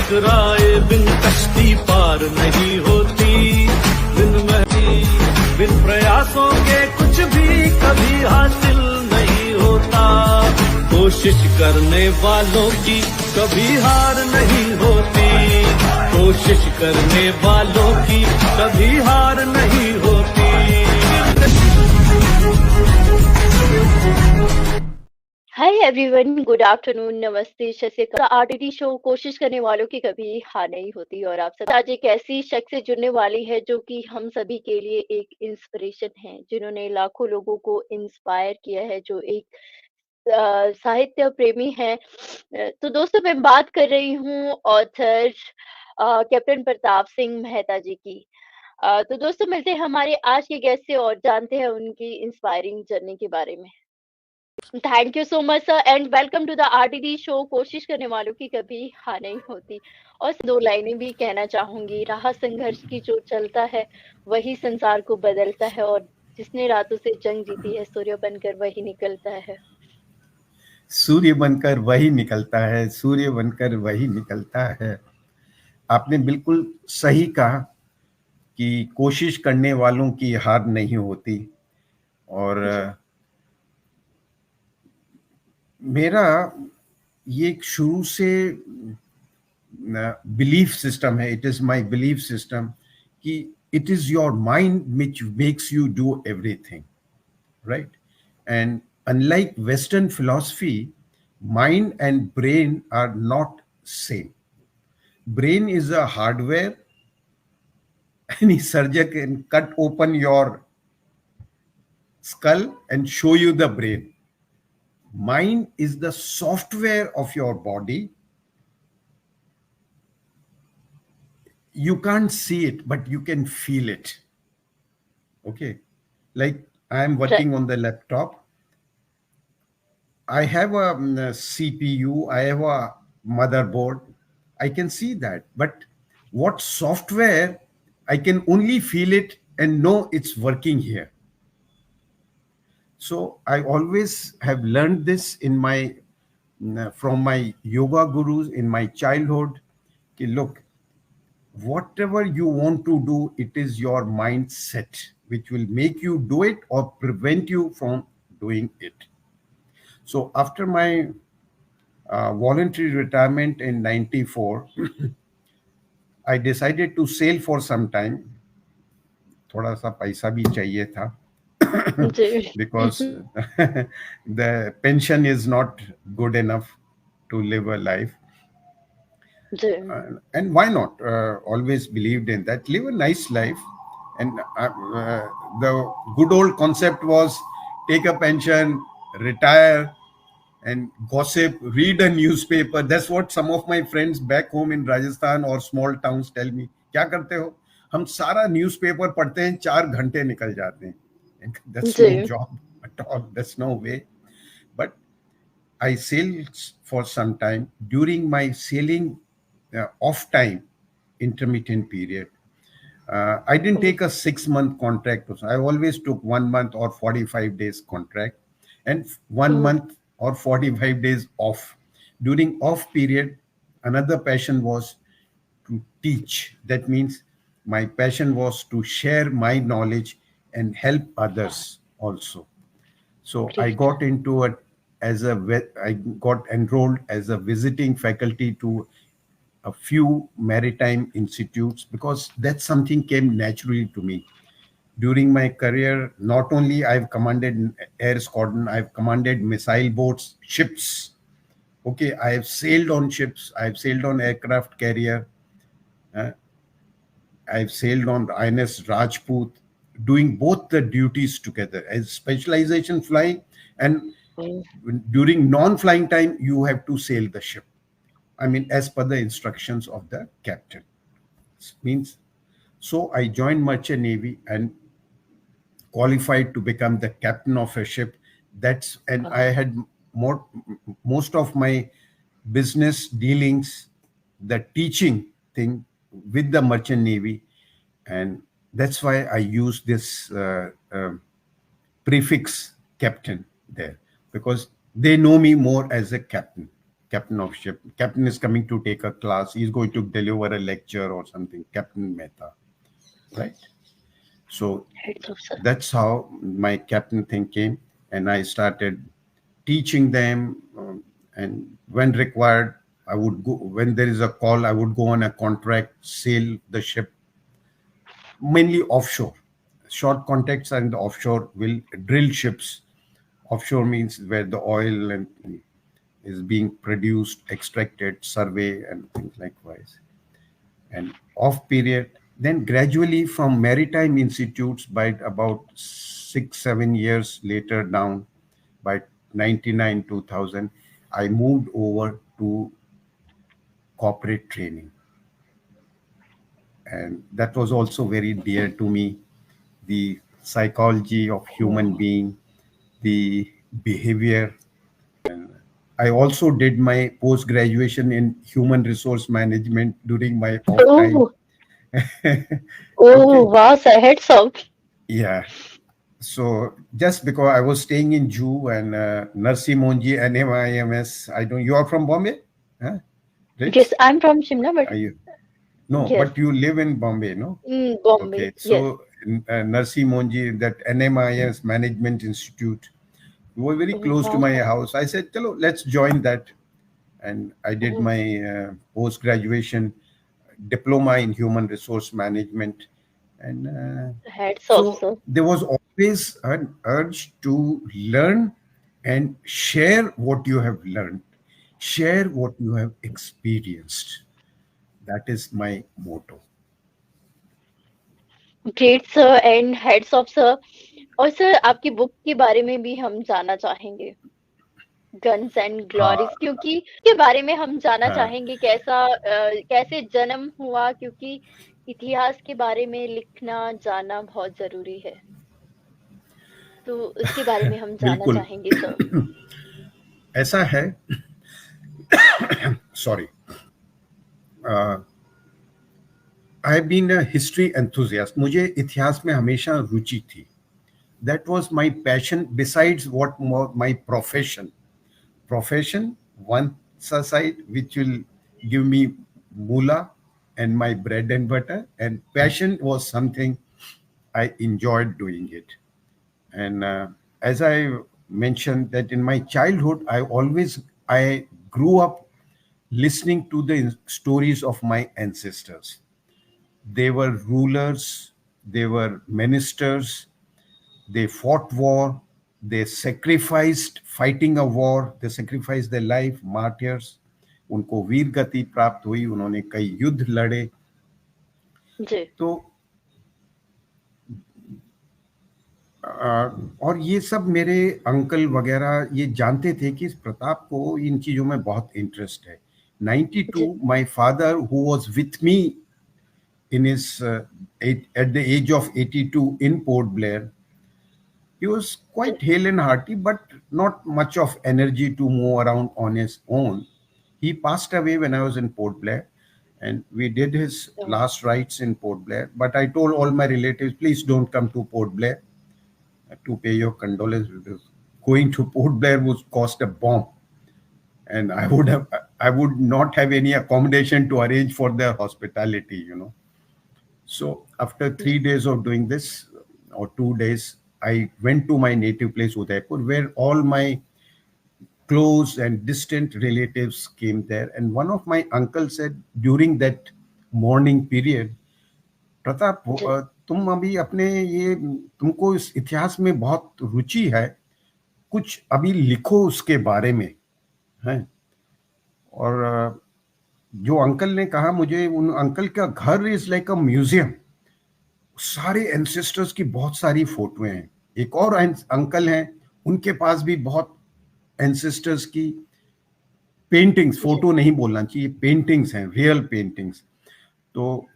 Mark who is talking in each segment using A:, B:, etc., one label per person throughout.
A: टकराए बिन कश्ती पार नहीं होती, बिन मेहनती बिन प्रयासों के कुछ भी कभी हासिल नहीं होता। कोशिश करने वालों की कभी हार नहीं होती, कोशिश करने वालों की कभी हार नहीं होती।
B: हाय एवरीवन, गुड आफ्टरनून, नमस्ते, सत श्री अकाल। आरडीडी शो कोशिश करने वालों की कभी हार नहीं होती और आप सब आज एक ऐसी शख्स से जुड़ने वाली है जो कि हम सभी के लिए एक इंस्पिरेशन है, जिन्होंने लाखों लोगों को इंस्पायर किया है, जो एक साहित्य प्रेमी है। तो दोस्तों, मैं बात कर रही हूँ ऑथर कैप्टन प्रताप सिंह मेहता जी की। तो दोस्तों, मिलते हैं हमारे आज के गेस्ट से और जानते हैं उनकी इंस्पायरिंग जर्नी के बारे में। Thank you so much sir and welcome to the RDD show. कोशिश करने वालों की कभी हार नहीं होती। और दो लाइनें भी कहना चाहूंगी। राह संघर्ष की जो चलता है वही संसार को बदलता है, और जिसने रातों से जंग जीती है सूर्य बनकर वही निकलता है।
C: सूर्य बनकर वही निकलता है, सूर्य बनकर वही निकलता है। आपने बिल्कुल सही कहा कि कोशिश करने वालों की हार नहीं होती। और मेरा ये शुरू से बिलीफ सिस्टम है, it is my belief system कि it is your mind which makes you do everything, right? And unlike Western philosophy, mind and brain are not same. Brain is a hardware. Any surgeon can cut open your skull and show you the brain. Mind is the software of your body. You can't see it, but you can feel it. Okay. Like I am working on the laptop. I have a CPU, I have a motherboard, I can see that. But what software, I can only feel it and know it's working here. So I always have learned this from my yoga gurus in my childhood. Look, whatever you want to do, it is your mindset which will make you do it or prevent you from doing it. So after my voluntary retirement in 94, I decided to sail for some time. थोड़ा सा पैसा भी चाहिए था because the pension is not good enough to live a life. And why not? Always believed in that. Live a nice life. And the good old concept was take a pension, retire, and gossip, read a newspaper. That's what some of my friends back home in Rajasthan or small towns tell me. क्या करते हो? हम सारा newspaper पढ़ते हैं, 4 घंटे निकल जाते हैं. That's no job at all. That's no way. But I sailed for some time. During my sailing off time, intermittent period, I didn't take a 6-month contract. I always took 1 month or 45 days contract and 1 month or 45 days off. During off period, another passion was to teach. That means my passion was to share my knowledge and help others also. So I got into it I got enrolled as a visiting faculty to a few maritime institutes because that something came naturally to me. During my career, not only I've commanded air squadron, I've commanded missile boats, ships. Okay, I have sailed on ships, I've sailed on aircraft carrier, I've sailed on the INS Rajput, doing both the duties together as specialization flying, and during non-flying time, you have to sail the ship. I mean, as per the instructions of the captain. Means, so I joined Merchant Navy and qualified to become the captain of a ship. I had most of my business dealings, the teaching thing with the Merchant Navy, and that's why I use this prefix captain there, because they know me more as a captain. captain of ship. Captain is coming to take a class. He's going to deliver a lecture or something. Captain Mehta, right? So
B: Heads of sir.
C: that's how my captain thing came, and I started teaching them. And when required, I would go. When there is a call, I would go on a contract, sail the ship, mainly offshore. Short contacts and offshore will drill ships. Offshore means where the oil and is being produced, extracted, survey, and things likewise. And off period, then gradually from maritime institutes by about 6 7 years later down, by 99 2000, I moved over to corporate training, and that was also very dear to me. The psychology of human
B: Oh,
C: being, the behavior. I also did my post graduation in human resource management during my off time.
B: oh, oh,
C: Okay.
B: wow, sir, heads up.
C: Yeah. So just because I was staying in Jew and Narsi Monji, NMIMS, I don't, you are from Bombay? Huh?
B: Yes,
C: Rich?
B: I'm from Shimla, but
C: Are you? No,
B: yes,
C: but you live in Bombay, no?
B: Bombay.
C: Okay.
B: Yes.
C: So Narsi Monji, that NMIMS Management Institute, you were very
B: Oh,
C: close to
B: wow,
C: my
B: sir.
C: house. I said, Chalo, let's join that. And I did
B: Oh,
C: my post graduation diploma in human resource management. And
B: heads off,
C: so
B: sir.
C: there was always an urge to learn and share what you have learned, share what you have experienced. That is my motto.
B: Great sir and heads of sir. और sir आपकी book के बारे में भी हम जानना चाहेंगे, guns and glories,
C: हाँ,
B: क्योंकि के बारे में हम जानना
C: हाँ,
B: चाहेंगे कैसा कैसे जन्म हुआ, क्योंकि इतिहास के बारे में लिखना जानना बहुत जरूरी है, तो उसके बारे में हम जानना
C: बिल्कुल।
B: चाहेंगे सर।
C: ऐसा है, sorry, I have been a history enthusiast. मुझे इतिहास में हमेशा रुचि थी। That was my passion besides what my profession one side which will give me moolah and my bread and butter, and passion was something I enjoyed doing it. And as I mentioned that in my childhood, I grew up listening to the stories of my ancestors. They were rulers, they were ministers, they fought war, they sacrificed fighting a war, they sacrificed their life, martyrs. उनको वीर गति प्राप्त हुई, उन्होंने कई युद्ध लड़े।
B: जी।
C: तो और ये सब मेरे अंकल वगैरह ये जानते थे कि इस प्रताप को इन चीजों में बहुत इंटरेस्ट है। 92,
B: जी।
C: my father, who was with me in his at the age of 82 in Port Blair, he was
B: ji.
C: quite hale and hearty, but not much of energy to move around on his own. He passed away when I was in Port Blair, and we did his
B: O,
C: last rites in Port Blair. But I told all my relatives, please don't come to Port Blair to pay your condolence, because going to Port Blair would cost a bomb, and I would not have any accommodation to arrange for their hospitality. So after
B: ji.
C: 3 days of doing this, or 2 days, I went to my native place, Udaipur, where all my close and distant relatives came there. And one of my uncles said during that morning period, Pratap,
B: जी।
C: तुम अभी अपने ये तुमको इस इतिहास में बहुत रुचि है, कुछ अभी लिखो उसके बारे में है। और जो अंकल ने कहा मुझे, उन अंकल का घर इज लाइक अ म्यूजियम। सारे एंसेस्टर्स की बहुत सारी फोटोएं हैं। एक और अंकल हैं, उनके पास भी बहुत एंसेस्टर्स की पेंटिंग्स,
B: जी।
C: फोटो नहीं बोलना चाहिए, पेंटिंग्स हैं, रियल पेंटिंग्स। तो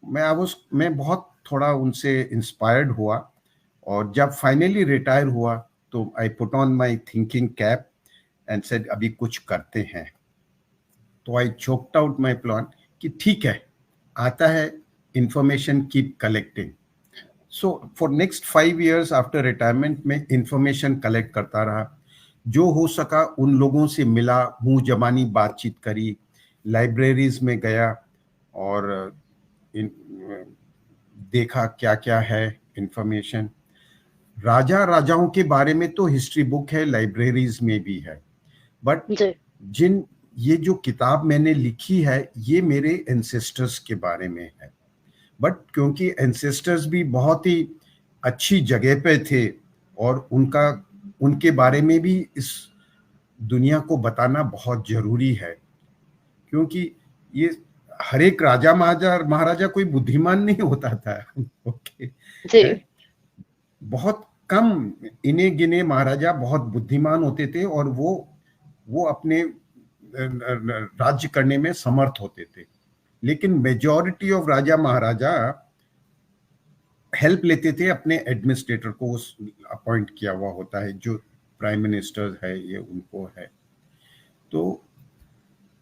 C: मैं बहुत थोड़ा उनसे इंस्पायर्ड हुआ, और जब फाइनली रिटायर हुआ तो I put on my thinking cap and said अभी कुछ करते हैं। तो आई चोक्ड आउट माय प्लान कि ठीक है, आता है, information keep collecting. So for next 5 years after retirement में इंफॉर्मेशन कलेक्ट करता रहा। जो हो सका उन लोगों से मिला, मुंह जबानी बातचीत करी, लाइब्रेरीज में गया और इन, देखा क्या क्या है इंफॉर्मेशन। राजा राजाओं के बारे में तो हिस्ट्री बुक है, लाइब्रेरीज में भी है, बट
B: जी,
C: जिन ये जो किताब मैंने लिखी है ये मेरे एंसेस्टर्स के बारे में है। बट क्योंकि एंसेस्टर्स भी बहुत ही अच्छी जगह पे थे और उनका उनके बारे में भी इस दुनिया को बताना बहुत जरूरी है, क्योंकि ये हर एक राजा महाराजा महाराजा कोई बुद्धिमान नहीं होता था। ओके,
B: जी,
C: बहुत कम इने गिने महाराजा बहुत बुद्धिमान होते थे और वो अपने राज्य करने में समर्थ होते थे। लेकिन majority of Raja Maharaja help लेते थे अपने एडमिनिस्ट्रेटर को, उस अपॉइंट किया हुआ होता है जो प्राइम मिनिस्टर है, ये उनको है। तो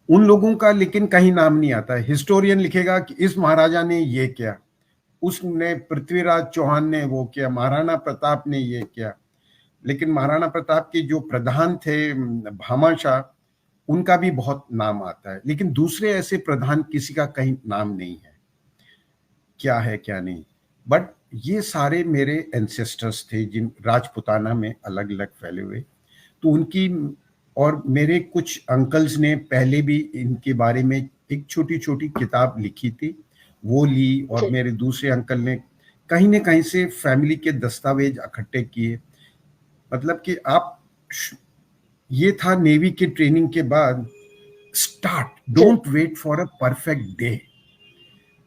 C: उन लोगों का लेकिन कहीं नाम नहीं आता है। हिस्टोरियन लिखेगा कि इस महाराजा ने ये किया, उसने पृथ्वीराज चौहान ने वो किया, महाराणा प्रताप ने ये किया। लेकिन महाराणा प्रताप के जो प्रधान थे भामाशाह, उनका भी बहुत नाम आता है, लेकिन दूसरे ऐसे प्रधान किसी का कहीं नाम नहीं है, क्या है क्या नहीं। बट ये सारे मेरे एंसेस्टर्स थे जिन राजपुताना में अलग अलग फैले हुए। तो उनकी और मेरे कुछ अंकल्स ने पहले भी इनके बारे में एक छोटी छोटी किताब लिखी थी, वो ली, और
B: जी,
C: मेरे दूसरे अंकल ने कहीं ना कहीं से फैमिली के दस्तावेज इकट्ठे किए। मतलब कि आप, ये था नेवी की ट्रेनिंग के बाद, स्टार्ट,
B: जी,
C: don't wait for a perfect day,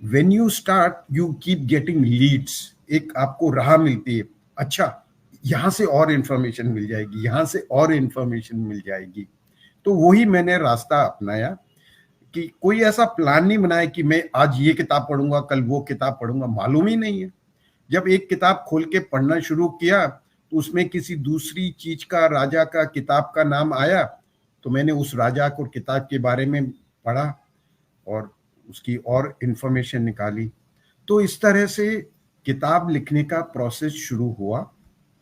C: when you start you keep getting leads, एक आपको राह मिलती है। अच्छा, यहां से और इंफॉर्मेशन मिल जाएगी, यहां से और इंफॉर्मेशन मिल जाएगी। तो वही मैंने रास्ता अपनाया कि कोई ऐसा प्लान नहीं बनाया कि मैं आज ये किताब पढ़ूंगा, कल वो किताब पढ़ूंगा, मालूम ही नहीं है। जब एक किताब खोल के पढ़ना शुरू किया तो उसमें किसी दूसरी चीज का, राजा का, किताब का नाम आया, तो मैंने उस राजा को किताब के बारे में पढ़ा और उसकी और इंफॉर्मेशन निकाली। तो इस तरह से किताब लिखने का प्रोसेस शुरू हुआ।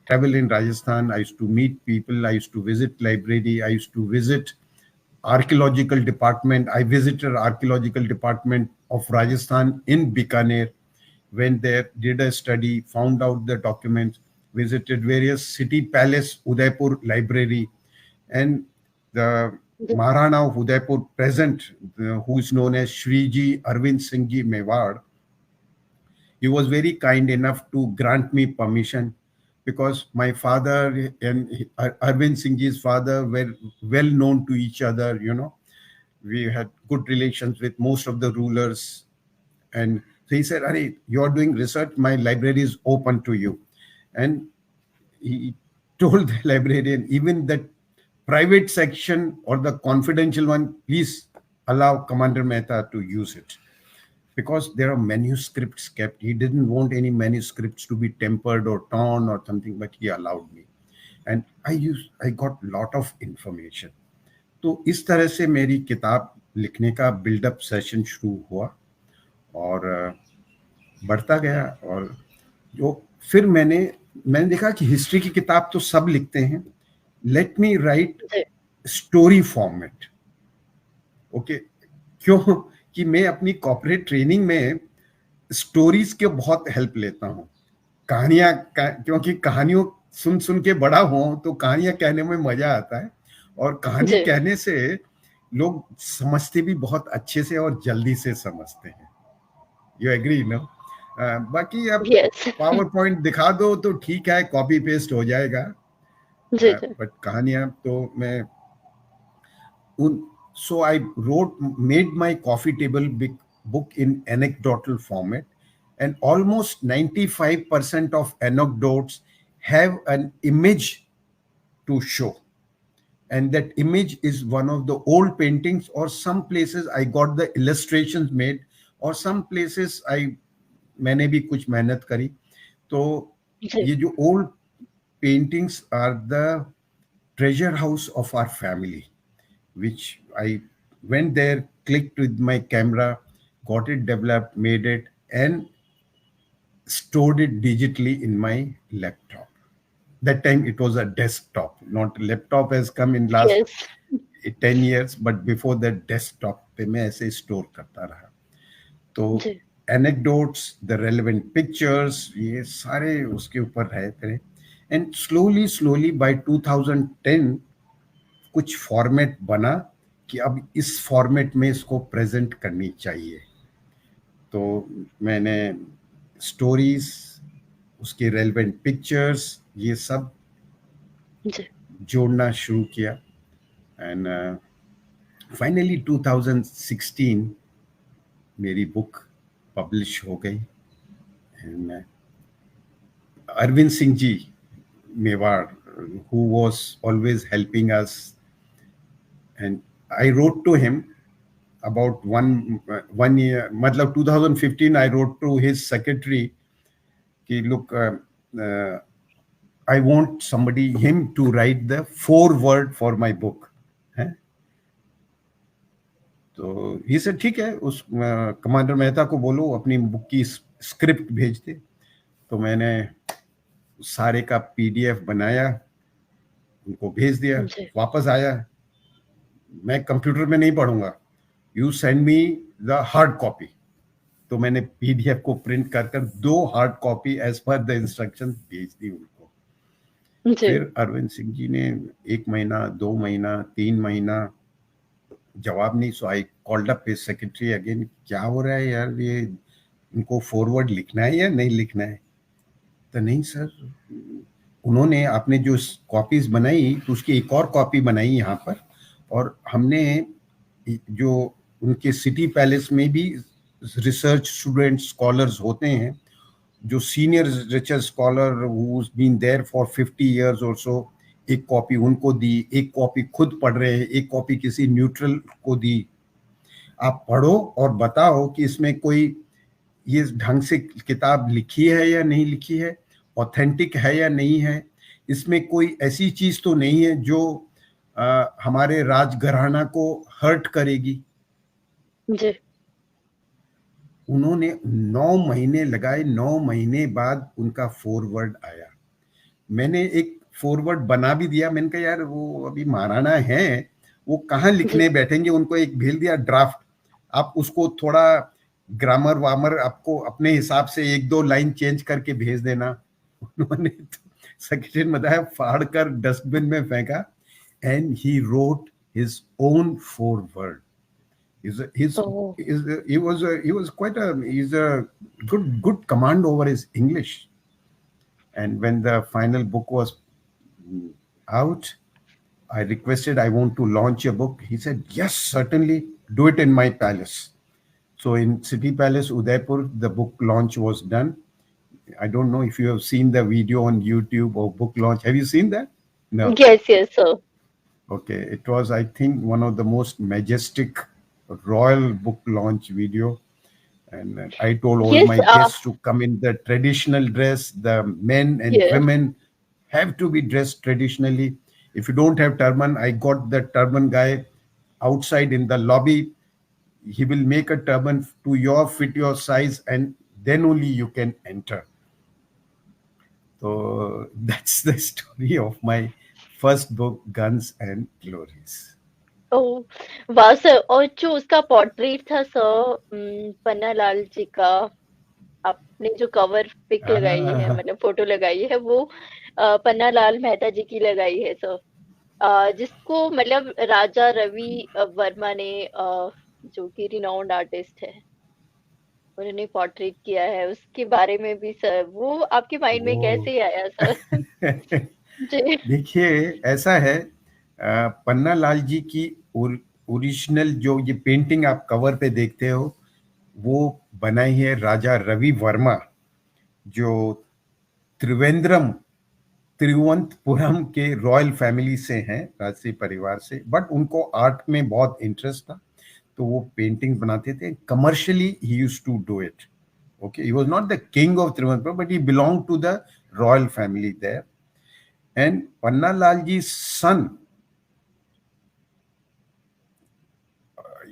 C: Travel in Rajasthan, I used to meet people, I used to visit library, I used to visit archaeological department. I visited archaeological department of Rajasthan in Bikaner, went there, did a study, found out the documents, visited various city palace, Udaipur library, and the
B: जी,
C: Maharana of Udaipur present, who is known as Shriji Arvind Singh Ji Mewar. He was very kind enough to grant me permission because my father and Arvind Singh Ji's father were well known to each other. You know, we had good relations with most of the rulers. And so he said, "Arey, you're doing research, my library is open to you." And he told the librarian, even the private section or the confidential one, please allow Commander Mehta to use it, because there are manuscripts kept. He didn't want any manuscripts to be tempered or torn or something, but he allowed me. And I got lot of information. तो इस तरह से मेरी किताब लिखने का buildup session शुरू हुआ और बढ़ता गया। और जो फिर मैंने देखा कि हिस्ट्री की किताब तो सब लिखते हैं, लेट मी राइट
B: जी,
C: स्टोरी फॉर्मेट। ओके, क्यों कि मैं अपनी कॉर्पोरेट ट्रेनिंग में स्टोरीज के बहुत हेल्प लेता हूँ। क्योंकि कहानियों सुन सुन के बड़ा हो तो कहानियां कहने में मजा आता है, और कहानी
B: जी,
C: कहने से लोग समझते भी बहुत अच्छे से और जल्दी से समझते हैं। You agree no? बाकी अब
B: यस,
C: पावर पॉइंट दिखा दो तो ठीक है, कॉपी पेस्ट हो जाएगा।
B: जी, जी,
C: बट कहानियां तो मैं उन so I made my coffee table big book in anecdotal format, and almost 95% of anecdotes have an image to show, and that image is one of the old paintings, or some places I got the illustrations made, or some places मैंने भी कुछ मेहनत करी। तो
B: जी,
C: ये जो old paintings are the treasure house of our family, which I went there, clicked with my camera, got it developed, made it, and stored it digitally in my laptop. That time it was a desktop, not laptop has come in last
B: Yes.
C: 10 years, but before that desktop पे मैं ऐसे store करता रहा. तो
B: जी,
C: anecdotes, the relevant pictures, ये सारे उसके ऊपर रहे थे. एंड स्लोली स्लोली बाय 2010 कुछ फॉर्मेट बना कि अब इस फॉर्मेट में इसको प्रेजेंट करनी चाहिए. तो मैंने स्टोरीज, उसके रेलेवेंट पिक्चर्स, ये सब
B: जी,
C: जोड़ना शुरू किया. एंड फाइनली 2016 मेरी बुक पब्लिश हो गई. And Arvind Singh ji Mewar, who was always helping us, and I wrote to him about one year, मतलब 2015 I wrote to his secretary कि look, uh, I want somebody, him to write the foreword for my book. है. तो ही से ठीक है, उस commander Mehta को बोलो अपनी बुक की स्क्रिप्ट भेज दे. तो मैंने सारे का पीडीएफ बनाया, उनको भेज दिया.
B: जी,
C: वापस आया, मैं कंप्यूटर में नहीं पढ़ूंगा, you send me the hard copy. तो मैंने पीडीएफ को प्रिंट कर कर 2 hard copy as per the instruction भेज दी उनको.
B: जी,
C: फिर अरविंद सिंह जी ने 1 महीना, 2 महीना, 3 महीना जवाब नहीं. So I called up his secretary again, क्या हो रहा है यार, ये इनको फॉरवर्ड लिखना है या नहीं लिखना है. तो नहीं सर, उन्होंने आपने जो कॉपीज बनाई तो उसकी एक और कॉपी बनाई यहाँ पर, और हमने जो उनके सिटी पैलेस में भी रिसर्च स्टूडेंट स्कॉलर्स होते हैं, जो senior research scholar who's been there for 50 years और सो, एक कॉपी उनको दी, एक कॉपी खुद पढ़ रहे हैं, एक कॉपी किसी न्यूट्रल को दी. आप पढ़ो और बताओ कि इसमें कोई ये ढंग से किताब लिखी है या नहीं लिखी है, ऑथेंटिक है या नहीं है, इसमें कोई ऐसी चीज तो नहीं है जो हमारे राजघराना को हर्ट करेगी.
B: जी,
C: उन्होंने 9 महीने लगाए, 9 महीने बाद उनका फॉरवर्ड आया. मैंने एक फॉरवर्ड बना भी दिया. मैंने कहा यार वो अभी महाराणा हैं, वो कहाँ
B: जी,
C: लिखने बैठेंगे, उनको एक भेज दिया ड्राफ्ट, आप उसको थोड़ा ग्रामर वामर आपको अपने हिसाब से 1-2 लाइन चेंज करके भेज देना. उन्होंने सेक्रेटरी ने बताया, फाड़ कर डस्टबिन में फेंका. And he wrote his own forward.
B: Oh!
C: He was quite a, he's a good command over his English. And when the final book was out, I requested, I want to launch a book. He said, yes, certainly, do it in my palace. So in City Palace, Udaipur, the book launch was done. I don't know if you have seen the video on YouTube or book launch. Have you seen that? No.
B: Yes, yes, sir.
C: Okay. It was, I think, one of the most majestic royal book launch video. And I told all
B: Yes,
C: my guests to come in the traditional dress. The men and
B: yeah.
C: women have to be dressed traditionally. If you don't have turban, I got the turban guy outside in the lobby. He will make a turban to your fit, your size, and then only you can enter. So that's the story of my first book, Guns and Glories.
B: ओह! वाह sir, और जो उसका portrait था sir, Pannalal जी का, आपने जो cover pick लगाई है,
C: Ah,
B: मतलब फोटो लगाई है, वो पन्नालाल मेहता जी की लगाई है सर। जिसको मतलब राजा रवि वर्मा ने, जो कि रिनाउंड आर्टिस्ट है, उन्होंने पोर्ट्रेट किया है, उसके बारे में भी सर, वो आपके माइंड में
C: वो
B: कैसे आया सर? जी,
C: देखिए, ऐसा है, पन्ना लाल जी की ओरिजिनल जो ये पेंटिंग आप कवर पे देखते हो, वो बनाई है राजा रवि वर्मा, जो त्रिवेंद्रम तिरुवनंतपुरम के रॉयल फैमिली से हैं, राजसी परिवार से. बट उनको आर्ट में बहुत इंटरेस्ट था, तो वो पेंटिंग बनाते थे. कमर्शियली ही used to do it. Okay, he was not the king of Trivandrum, but he belonged to the royal family there. And Panna Lalji's son,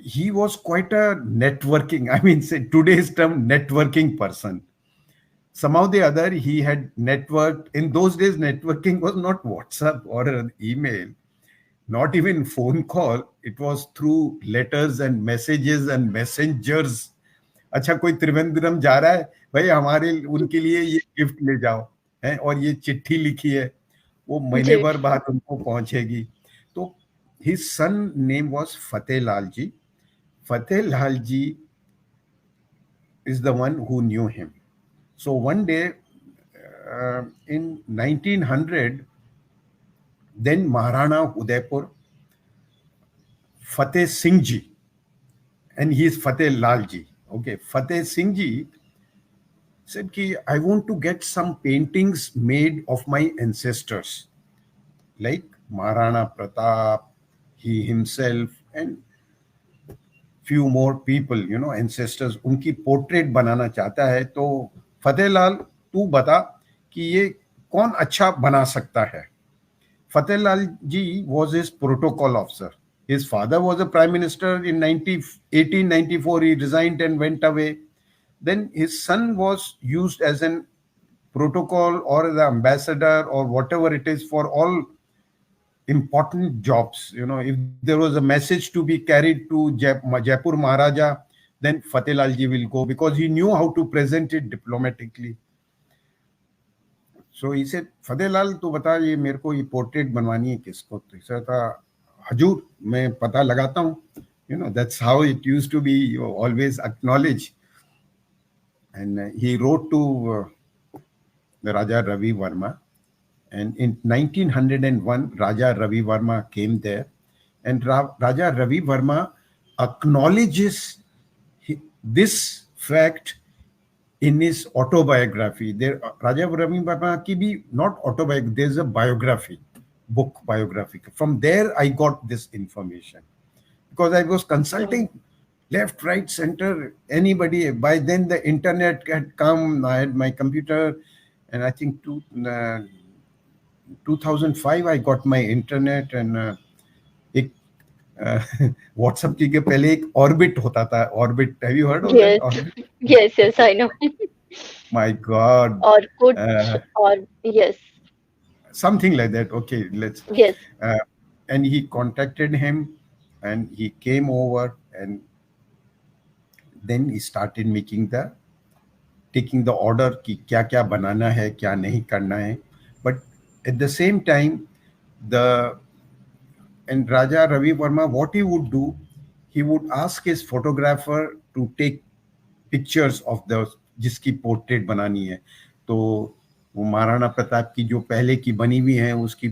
C: he was quite a networking, I mean, say today's term, networking person. somehow the other he had networked. In those days networking was not WhatsApp or an email, not even phone call. It was through letters and messages and messengers. अच्छा कोई त्रिवेंद्रम जा रहा है भाई, हमारे उनके लिए ये गिफ्ट ले जाओ है, और ये चिट्ठी लिखी है, वो महीने
B: जी,
C: भर बाद उनको पहुंचेगी. तो his son name was Fateh Lal ji. Fateh Lal ji is the one who knew him. So one day in 1900, then Maharana Udaipur, Fateh Singh ji, and he is Fateh Lal ji. Okay, Fateh Singh ji said ki I want to get some paintings made of my ancestors, like Maharana Pratap, he himself, and few more people, ancestors. उनकी portrait बनाना चाहता है. तो फतेह लाल, तू बता कि ये कौन अच्छा बना सकता है. Fateh Lal ji was his protocol officer. His father was a prime minister in 1894. He resigned and went away. Then his son was used as an protocol or the ambassador or whatever it is for all important jobs. If there was a message to be carried to Jaipur Maharaja, then Fateh Lal ji will go because he knew how to present it diplomatically. So he said, फतेह लाल तू बता ये मेरे को ये portrait बनवानी है किसको. तो ऐसा था, हजूर मैं पता लगाता हूँ. That's how it used to be. You always acknowledge. And he wrote to the Raja Ravi Verma. And in 1901, Raja Ravi Verma came there. And Raja Ravi Verma acknowledges this fact in his autobiography. There, Raja Ravi Verma ki bhi not autobiography, there's a biography, book biography. From there, I got this information because I was consulting left, right, center, anybody. By then, the internet had come. I had my computer, and I think 2005 I got my internet. And एक WhatsApp के पहले एक Orbit होता था. Orbit, have you heard of that?
B: yes,
C: Orbit?
B: yes, I know.
C: My God.
B: Or could,
C: Uh,
B: or yes,
C: Something like that. Okay, let's.
B: yes,
C: Uh, and he contacted him, and he came over, and then he started taking the order कि क्या क्या बनाना है, क्या नहीं करना है. But at the same time, and Raja Ravi Verma, what he would do, he would ask his photographer to take pictures of the जिसकी portrait बनानी है. तो वो महाराणा प्रताप की जो पहले की बनी हुई है उसकी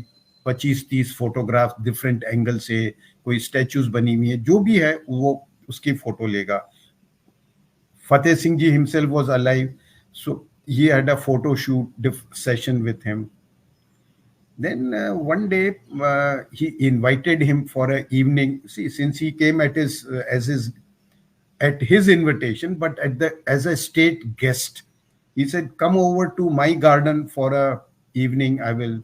C: 25-30 फोटोग्राफ डिफरेंट एंगल से, कोई स्टैचूज बनी हुई है, जो भी है वो उसकी फोटो लेगा. Fateh Singh ji himself was alive, so he had a photo shoot session with him. Then one day he invited him for an evening. See, since he came at his invitation, but as a state guest, he said, "Come over to my garden for a evening. I will."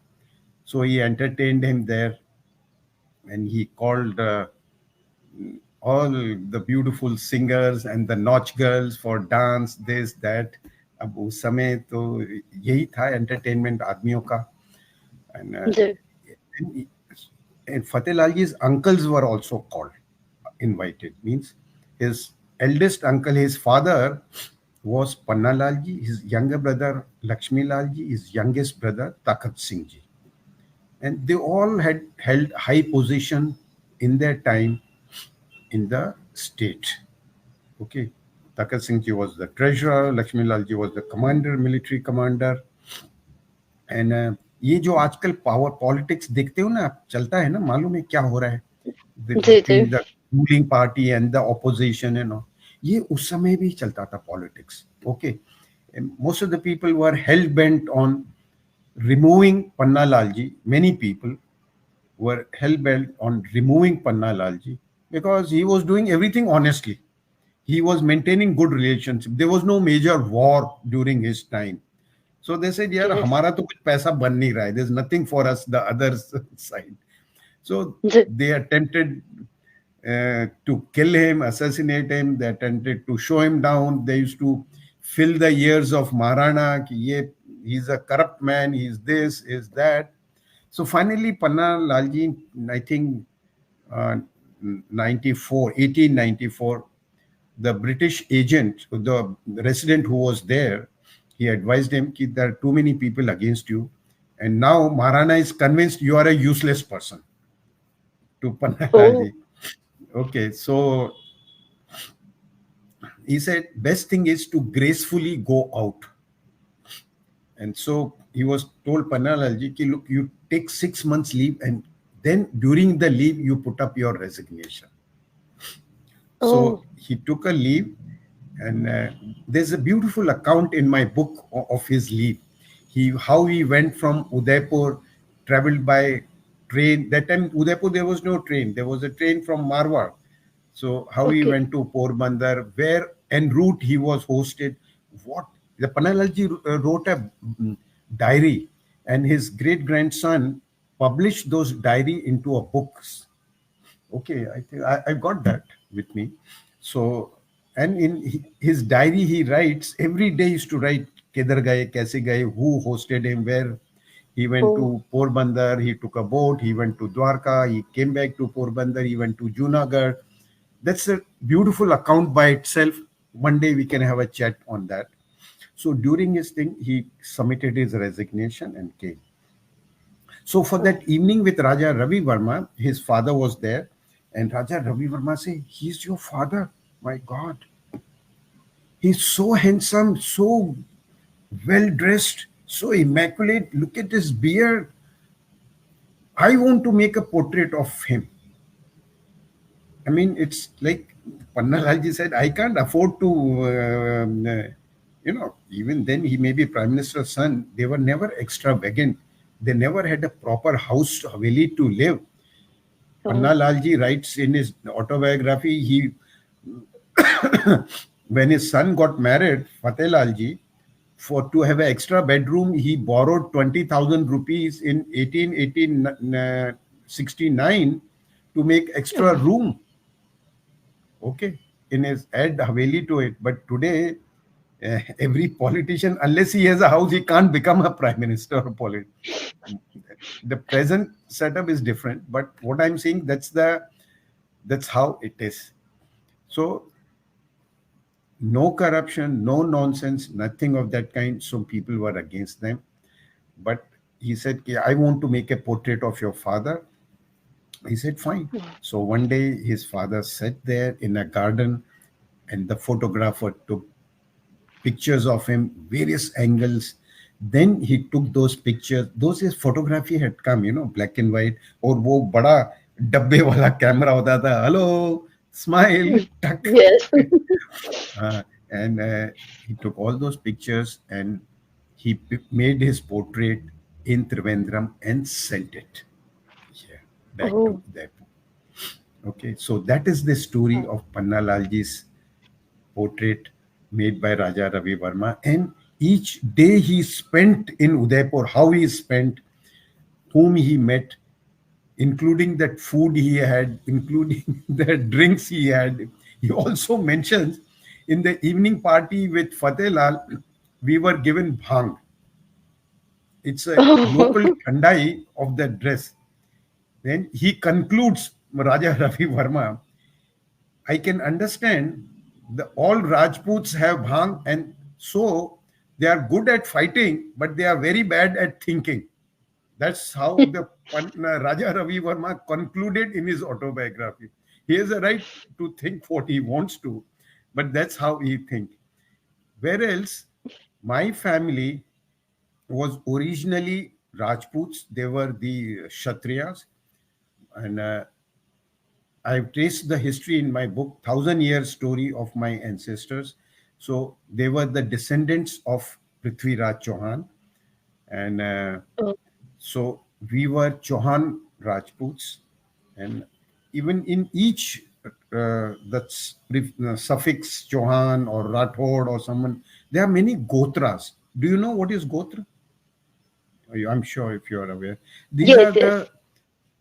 C: So he entertained him there, and he called all the beautiful singers and the nautch girls for dance, this, that. अब उस समय तो यही था entertainment आदमियों का. And
B: ji,
C: Fateh Lalji's uncles were also called, invited. Means his eldest uncle, his father was Panna Lalji, his younger brother Lakshmi Lalji, his youngest brother Takat Singh ji. And they all had held high position in their time in the state. Okay. Takat Singh ji was the treasurer, Lakshmi Lalji was the commander, military commander. And ये जो आजकल power politics देखते हो ना, चलता है ना, मालूम है क्या हो रहा है
B: जी, जी,
C: between the ruling party and the opposition and all. ये उस समय भी चलता था politics. Okay. And most of the people were hell bent on removing Panna Lalji. Many people were hell bent on removing Panna Lalji because he was doing everything honestly. He was maintaining good relationship. There was no major war during his time. So they said, यार
B: yes,
C: हमारा तो कुछ पैसा बन नहीं रहा है. There's nothing for us, the other side. So
B: ji,
C: they attempted to kill him, assassinate him. They attempted to show him down. They used to fill the years of Maharana. He's a corrupt man. He's this, is that. So finally, Panna Lalji, I think, uh, 1894, the British agent, the resident who was there, he advised him that there are too many people against you. And now Maharana is convinced you are a useless person, to Panna
B: Oh,
C: Lalji. Okay, so he said, best thing is to gracefully go out. And so he was told Panna Lalji, ki, look, you take 6 months leave, and then during the leave, you put up your resignation. So
B: oh,
C: he took a leave, and there's a beautiful account in my book of his leave. How he went from Udaipur, traveled by train. That time Udaipur there was no train. There was a train from Marwar. So how he
B: okay.
C: went to Porbandar, where en route he was hosted. What the Panalalji wrote a diary, and his great grandson published those diary into a books. Okay, I think I got that with me. So, and in his diary, he writes every day. He used to write Kedar gaye, kaise gaye, who hosted him, where he went
B: Oh,
C: to Porbandar. He took a boat. He went to Dwarka. He came back to Porbandar. He went to Junagadh. That's a beautiful account by itself. One day we can have a chat on that. So during his thing, he submitted his resignation and came. So for
B: oh,
C: that evening with Raja Ravi Verma, his father was there, and Raja Ravi Verma said, "He's your father. My God, he's so handsome, so well dressed, so immaculate. Look at his beard. I want to make a portrait of him." I mean, it's like Panna Lalji said, "I can't afford to." Even then he may be prime minister's son. They were never extravagant. They never had a proper house, haveli to live. Panna
B: oh,
C: Lalji writes in his autobiography, when his son got married, Fateh Lalji, for to have an extra bedroom, he borrowed 20,000 rupees in 1869 to make extra
B: oh,
C: room. Okay, in his add Haveli to it. But today, every politician, unless he has a house, he can't become a prime minister or politician. The present setup is different, but what I'm saying, that's how it is. So no corruption, no nonsense, nothing of that kind. So people were against them. But he said, "Okay, I want to make a portrait of your father." He said, fine.
B: oh,
C: So one day his father sat there in a garden, and the photographer took pictures of him, various angles. Then he took those pictures. Those his photography had come, black and white. और वो बड़ा डब्बे वाला camera होता था. Hello, smile, tuck.
B: yes.
C: And he took all those pictures, and he made his portrait in Trivandrum and sent it back to
B: Oh,
C: Udaipur. Okay, so that is the story
B: wow.
C: of Panna Lalji's portrait made by Raja Ravi Verma. And each day he spent in Udaipur, how he spent, whom he met, including that food he had, including the drinks he had. He also mentions in the evening party with Fateh Lal, we were given bhang. It's a local
B: Oh,
C: thandai of the dress. Then he concludes, Raja Ravi Verma, I can understand all Rajputs have bhang, and so they are good at fighting, but they are very bad at thinking. That's how the Raja Ravi Verma concluded in his autobiography. He has a right to think what he wants to, but that's how he thinks. Whereas my family was originally Rajputs, they were the Kshatriyas, and I've traced the history in my book, Thousand Year Story of My Ancestors. So they were the descendants of Prithviraj Chauhan, and
B: oh,
C: so we were Chauhan Rajputs, and even in each that's suffix Chauhan or Rathod or someone, there are many Gotras. Do you know what is Gotra? I'm sure if you are aware. These
B: yes,
C: are
B: yes.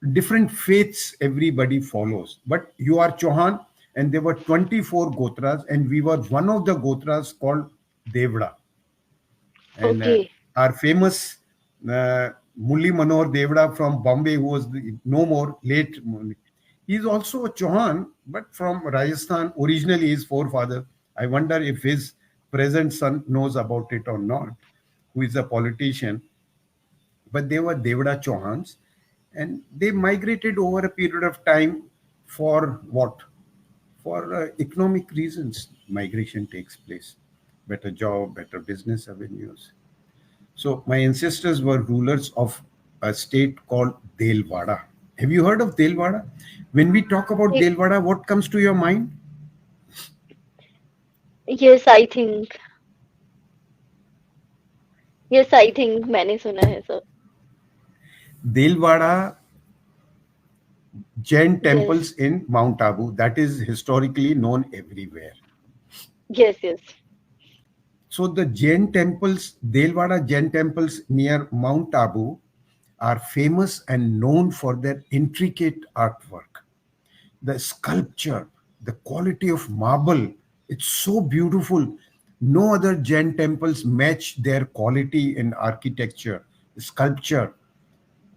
C: the different faiths everybody follows. But you are Chauhan, and there were 24 Gotras, and we were one of the Gotras called Devda. And
B: Okay.
C: our famous Mulli Manohar Devda from Bombay, who was no more, late Mulli. He's also a Chauhan, but from Rajasthan. Originally, his forefather. I wonder if his present son knows about it or not, who is a politician. But they were Devda Chauhans, and they migrated over a period of time for what? For economic reasons. Migration takes place. Better job, better business avenues. So my ancestors were rulers of a state called Delwada. Have you heard of Delwada? When we talk about
B: Ye-
C: Delwada, what comes to your mind?
B: Yes, I think. Yes, I think मैंने सुना है sir.
C: Delwada Jain
B: Yes.
C: temples in Mount Abu, that is historically known everywhere.
B: Yes, yes.
C: So the Jain temples, Delwada Jain temples near Mount Abu, are famous and known for their intricate artwork. The sculpture, the quality of marble, it's so beautiful. No other Jain temples match their quality in architecture, sculpture,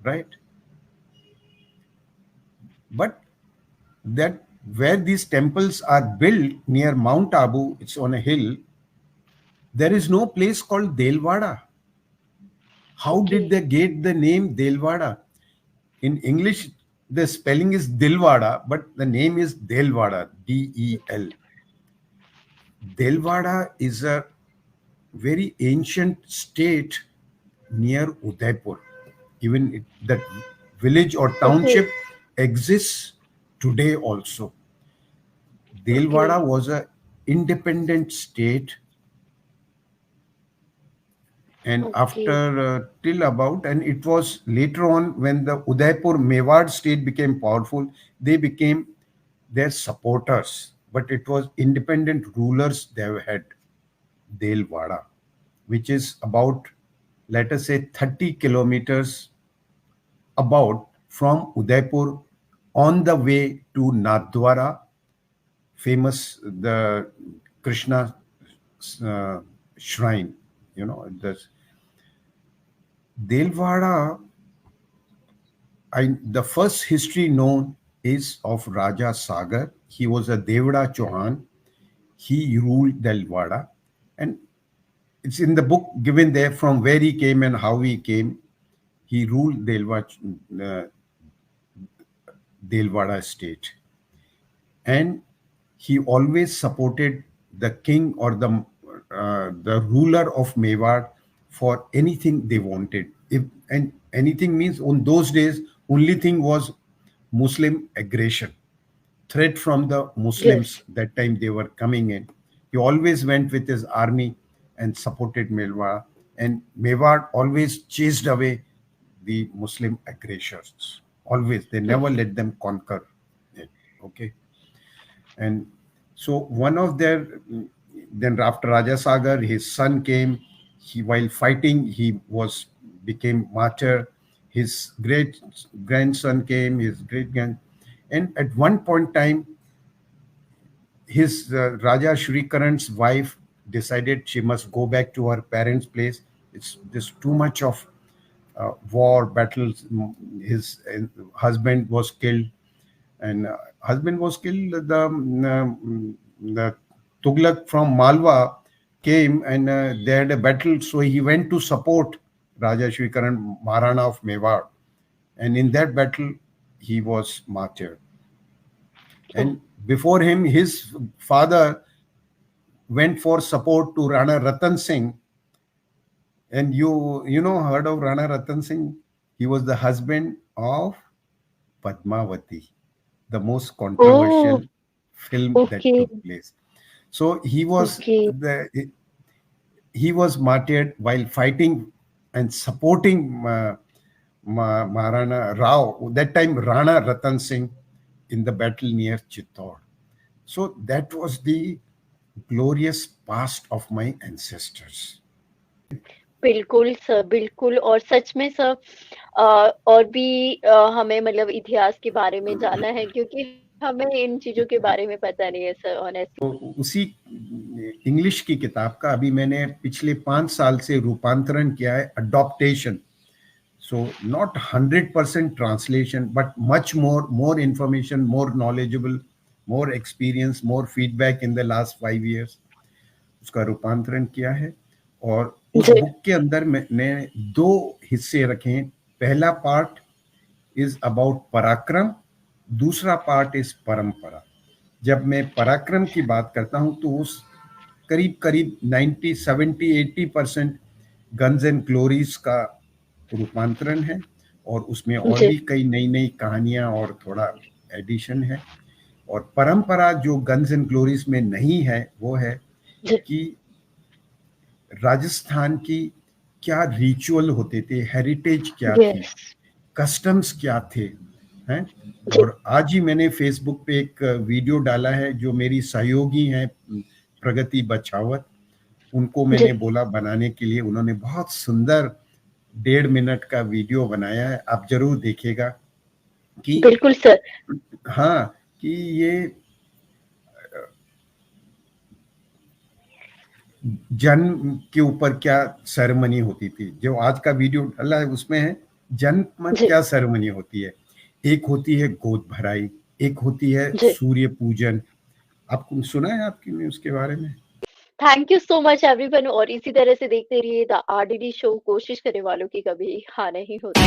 C: right? But that where these temples are built near Mount Abu, it's on a hill, there is no place called Delwada. How did
B: Okay.
C: they get the name Delwada? In English, the spelling is Dilwada, but the name is Delwada,
B: Okay.
C: Del. Delwada is a very ancient state near Udaipur. Even that village or
B: Okay.
C: township exists today also.
B: Okay.
C: Delwada was a independent state, and after
B: Okay.
C: till about, and it was later on when the Udaipur Mewar state became powerful, they became their supporters. But it was independent rulers they had. Delwada, which is about, let us say, 30 kilometers about from Udaipur on the way to Nathdwara, famous the Krishna shrine. You know, this Delwada, the first history known is of Raja Sagar. He was a Devda Chauhan. He ruled Delwada. And it's in the book given there from where he came and how he came. He ruled Delwada state, and he always supported the king or the ruler of Mewar for anything they wanted. If and anything means on those days, only thing was Muslim aggression, threat from the Muslims.
B: Yes.
C: That time they were coming in. He always went with his army and supported Mewar, and Mewar always chased away the Muslim aggressors. Always, they never let them conquer it. Okay, and so one of their, then after Rajasagar, his son came. He, while fighting, he was became martyr. His great grandson came. His great grand, and at one point time, his Raja Shri Karan's wife decided she must go back to her parents' place. It's just too much of war, battles. His husband was killed, and husband was killed. The Tughlaq from Malwa came, and they had a battle. So he went to support Raja Shri Karan, Maharana of Mewar, and in that battle he was martyred.
B: Oh.
C: And before him, his father went for support to Rana Ratan Singh. And you know heard of Rana Ratan Singh? He was the husband of Padmavati, the most
B: Oh.
C: controversial film that
B: Okay.
C: took place. So
B: Okay.
C: he was martyred while fighting and supporting Maharana Rao, that time Rana Ratan Singh, in the battle near Chittor. So that was the glorious past of my ancestors.
B: बिल्कुल sir, बिल्कुल और सच में sir और भी हमें मतलब इतिहास के बारे में जानना है क्योंकि हमें इन चीज़ों के बारे में पता नहीं है सर, ऑनेस्टली।
C: तो उसी इंग्लिश की किताब का अभी मैंने पिछले 5 साल से रूपांतरण किया है, adaptation. So not 100% translation, but much more information, more knowledgeable, more experience, more feedback in the last 5 years. उसका रूपांतरण किया है. और उस
B: जी,
C: बुक के अंदर मैंने 2 हिस्से रखे हैं. पहला पार्ट इज अबाउट पराक्रम, दूसरा पार्ट इज परंपरा. जब मैं पराक्रम की बात करता हूं तो उस करीब करीब 90, 70, 80% गन्स एंड ग्लोरीज का रूपांतरण है. और उसमें और
B: जी,
C: भी कई नई नई कहानियां और थोड़ा एडिशन है. और परंपरा जो गन्स एंड ग्लोरीज में नहीं है वो है
B: जी,
C: कि राजस्थान की क्या रिचुअल होते थे, हेरिटेज क्या थी,
B: यस,
C: कस्टम्स क्या थे, हैं.
B: जी,
C: और आज ही मैंने फेसबुक पे एक वीडियो डाला है जो मेरी सहयोगी हैं प्रगति बचावत, उनको
B: जी,
C: मैंने बोला बनाने के लिए. उन्होंने बहुत सुंदर 1.5 मिनट का वीडियो बनाया है, आप जरूर देखिएगा. कि
B: बिल्कुल सर,
C: हाँ, कि ये जन्म के ऊपर क्या सेरेमनी होती थी. जो आज का वीडियो डाला है उसमें है जन्म में
B: जी,
C: क्या सेरेमनी होती है. एक होती है गोद भराई, एक होती है
B: जी।
C: सूर्य पूजन. आपको सुना है आपकी ने उसके बारे में?
B: Thank you so much everyone, और इसी तरह से देखते रहिए द आरडीडी शो, कोशिश करने वालों की कभी हार नहीं होती।